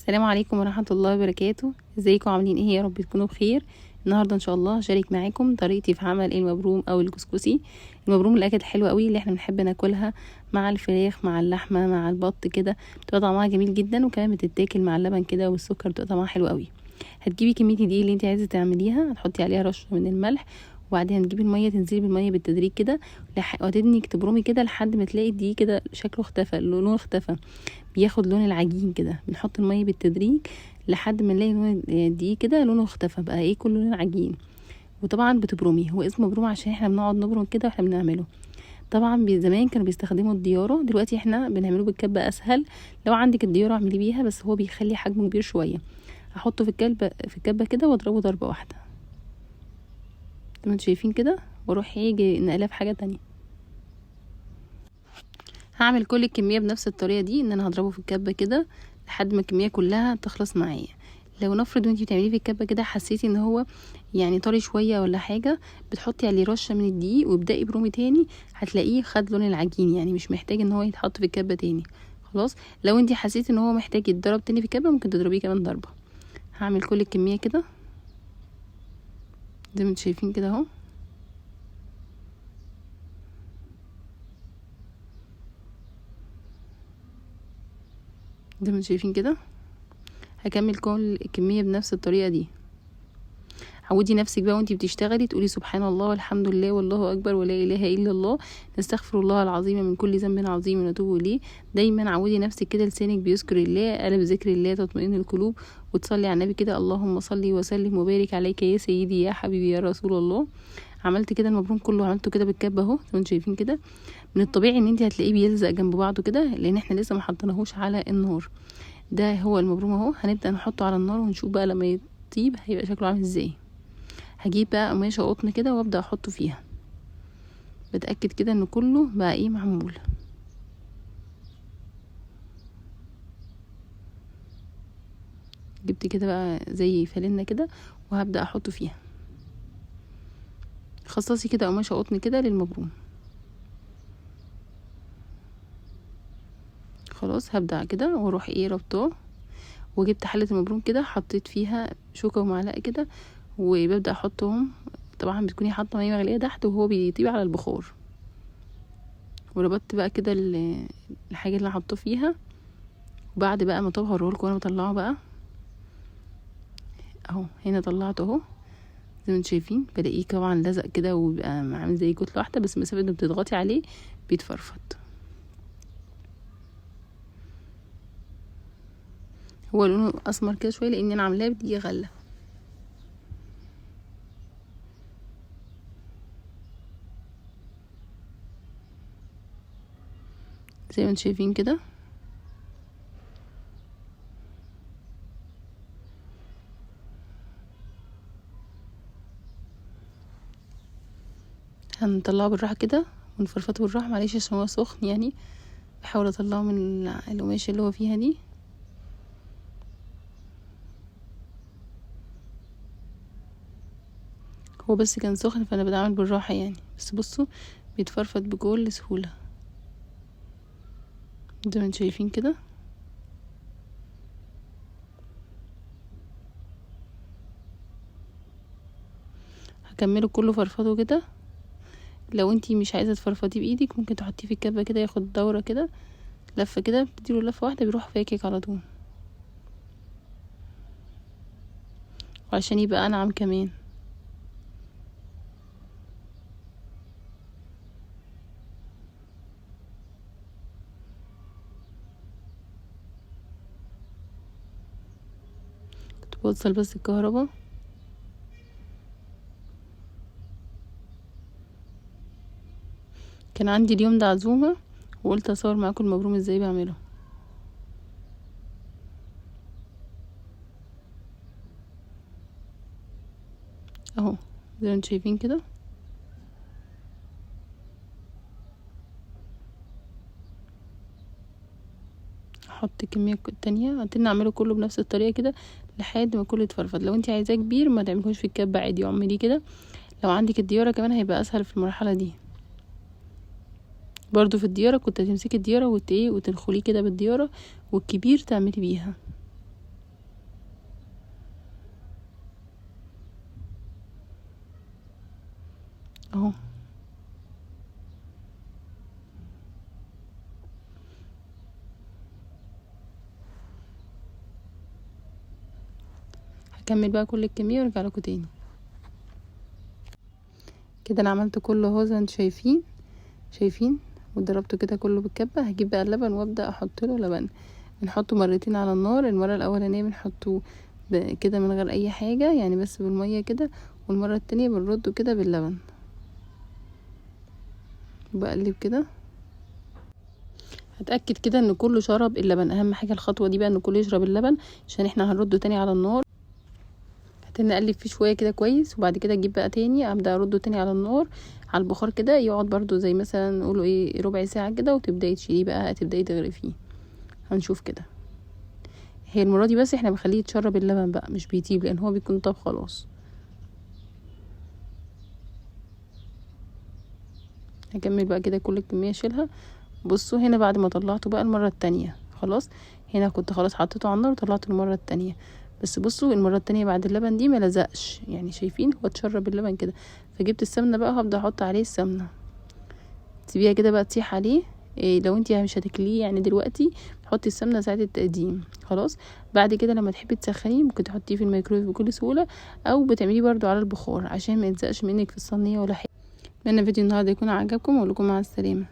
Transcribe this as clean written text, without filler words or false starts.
السلام عليكم ورحمة الله وبركاته. ازيكم عاملين ايه؟ يا رب تكونوا بخير. النهارده ان شاء الله هشارك معاكم طريقتي في عمل المبروم او الكسكسي. المبروم الاكل الحلوه قوي اللي احنا بنحب ناكلها مع الفراخ مع اللحمه مع البط كده، بتبقى طعمها جميل جدا، وكمان بتتاكل مع اللبن كده والسكر، بتبقى طعمها حلو قوي. هتجيبي كميه الدقيق اللي انت عايزه تعمليها، هتحطي عليها رشه من الملح، وبعدين هتجيبي الميه، تنزلي بالميه بالتدريج كده وهتدني تبرمي كده لحد ما تلاقي الدقيق كده شكله اختفى، لونه اختفى، بياخد لون العجين كده. بنحط الميه بالتدريج لحد ما نلاقي لون الدقيق كده لونه اختفى، بقى ايه كله لون عجين. وطبعا بتبرمي، هو اسمه مبروم عشان احنا بنقعد نبرم كده واحنا بنعمله. طبعا زمان كانوا بيستخدموا الدياره، دلوقتي احنا بنعمله بالكبه اسهل. لو عندك الدياره اعملي بيها، بس هو بيخلي حجمه كبير شويه. هحطه في الكبه كده واضربه ضربه واحده زي ما انتوا شايفين كده، واروح يجي نقلها في حاجه تانية. هعمل كل الكميه بنفس الطريقه دي، ان انا هضربه في الكبه كده لحد ما الكميه كلها تخلص معايا. لو نفرض وانتي بتعمليه في الكبه كده حسيتي ان هو يعني طري شويه ولا حاجه، بتحطي عليه رشه من الدقيق وابدأي برومي تاني، هتلاقيه خد لون العجين، يعني مش محتاج ان هو يتحط في الكبه تاني. خلاص، لو انتي حسيتي ان هو محتاج يتضرب تاني في الكبه ممكن تضربيه كمان ضربه. هعمل كل الكميه كده زي ما انتوا شايفين كده اهو. زي ما انتوا شايفين كده، هكمل كل الكميه بنفس الطريقه دي. عودي نفسك بقى وانتي بتشتغلي تقولي سبحان الله والحمد لله والله اكبر ولا اله الا الله، نستغفر الله العظيم من كل ذنب عظيم ونتوب اليه. دايما عودي نفسك كده، لسانك بيذكر الله، الا بذكر الله تطمئن القلوب. وتصلي على النبي كده، اللهم صلي وسلم وبارك عليك يا سيدي يا حبيبي يا رسول الله. عملت كده المبروم كله، عملته كده بالكبه اهو زي ما انتم شايفين كده. من الطبيعي ان انت هتلاقيه بيلزق جنب بعضه كده، لان احنا لسه ما حطيناهوش على النار. ده هو المبروم اهو. هنبدا نحطه على النار ونشوف بقى لما يطيب هيبقى شكله عامل ازاي. هجيب بقى قماشة قطن كده وابدأ احطه فيها، بتأكد كده ان كله بقى ايه معمول. جبت كده بقى زي فانلة كده وهبدأ احطه فيها. خصصي كده قماشة قطن كده للمبروم. خلاص، هبدأ كده واروح ايه ربطاه. وجبت حلة المبروم كده، حطيت فيها شوكة ومعلقة كده وببدأ احطهم. طبعا بتكوني حاطة مية مغلية تحت وهو بيطيب على البخار. وربطت بقى كده الحاجة اللي انا حطه فيها. وبعد بقى ما طب هوريهولكوا وانا بطلعه بقى اهو. هنا طلعته اهو زي ما انتم شايفين، بلاقيه طبعا لزق كده وبيبقى عامل زي كتله واحده، بس مسافه ما بتضغطي عليه بيتفرفط. هو لونه اسمر كده شويه لان انا عاملاه بدي غله. زي ما انتم شايفين كده. هنطلعه بالراحه كده ونفرفطه بالراحه، معلش عشان هو سخن يعني. بحاول اطلعه من القماشه اللي هو فيها دي. هو بس كان سخن فانا بتعامل بالراحه يعني، بس بصوا بيتفرفط بكل سهوله زي ما انتم شايفين كده. هكمله كله فرفطه كده. لو انتي مش عايزه تفرفطيه بايدك ممكن تحطيه في الكبه كده، ياخد دوره كده لفه كده، بتديله لفه واحده بيروح فاكك على طول، وعشان يبقى انعم كمان. كنت بوصل بس الكهرباء. كان عندي اليوم ده عزومه وقلت اصور معاكم المبروم ازاي بعمله اهو زي ما انتم شايفين كده. احط كميه تانية، قلت اعمله كله بنفس الطريقه كده لحد ما كله يتفرفط. لو انت عايزاه كبير ما تعملوش في الكبه عادي، اعمليه كده. لو عندك الدياره كمان هيبقى اسهل في المرحله دي. برضو في الدياره كنت هتمسكي الدياره وتنخليه كده بالدياره، والكبير تعملي بيها. هكمل بقى كل الكميه وارجع لكم تاني. كده انا عملت كله اهو زي ما انتوا شايفين وضربته كده كله بالكبه. هجيب بقى اللبن وابدا احط له لبن. بنحطه مرتين على النار. المره الاولانيه بنحطه كده من غير اي حاجه، يعني بس بالميه كده، والمره التانية بنرده كده باللبن. بقلب كده، هتاكد كده ان كله شرب اللبن. اهم حاجه الخطوه دي بقى ان كله يشرب اللبن، عشان احنا هنرده تاني على النار. نقلب فيه شويه كده كويس، وبعد كده اجيب بقى تاني ابدا ارده تاني على النار على البخار كده، يقعد برضو زي مثلا نقوله ايه ربع ساعه كده، وتبداي تشيليه بقى، تبداي تغرفيه. هنشوف كده. هي المره دي بس احنا بنخليه يتشرب اللبن بقى، مش بيطيب، لان هو بيكون طاب خلاص. هكمل بقى كده كل الكميه اشيلها. بصوا هنا بعد ما طلعته بقى المره التانية خلاص، هنا كنت خلاص حطيته على النار وطلعته المره التانية. بس بصوا المره التانية بعد اللبن دي ما لزقش، يعني شايفين هو اتشرب اللبن كده. فجبت السمنه بقى، هبدا احط عليه السمنه، تسيبيها كده بقى تسيح عليه. إيه لو انتي مش هتاكليه يعني دلوقتي، تحطي السمنه ساعه التقديم خلاص. بعد كده لما تحبي تسخنيه ممكن تحطيه في الميكرويف بكل سهوله، او بتعمليه برضو على البخار عشان ما يلزقش منك في الصينيه ولا حاجه. اتمنى فيديو النهارده يكون عجبكم، واقول لكم مع السلامه.